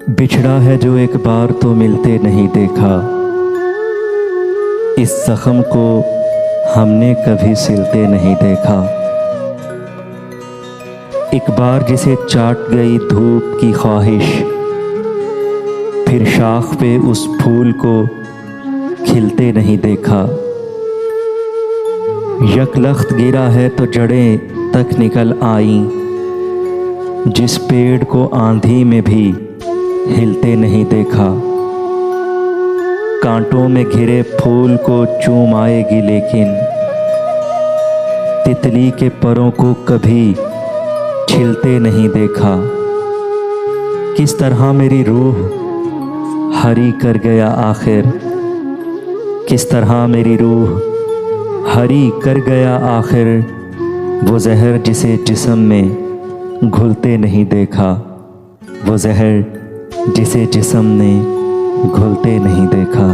बिछड़ा है जो एक बार तो मिलते नहीं देखा, इस जख्म को हमने कभी सिलते नहीं देखा। एक बार जिसे चाट गई धूप की ख्वाहिश, फिर शाख पे उस फूल को खिलते नहीं देखा। यकलख्त गिरा है तो जड़ें तक निकल आईं, जिस पेड़ को आंधी में भी हिलते नहीं देखा। कांटों में घिरे फूल को चूम आएगी, लेकिन तितली के परों को कभी छिलते नहीं देखा। किस तरह मेरी रूह हरी कर गया आखिर, किस तरह मेरी रूह हरी कर गया आखिर। वो जहर जिसे जिस्म में घुलते नहीं देखा, वो जहर जिसे जिस्म ने घुलते नहीं देखा।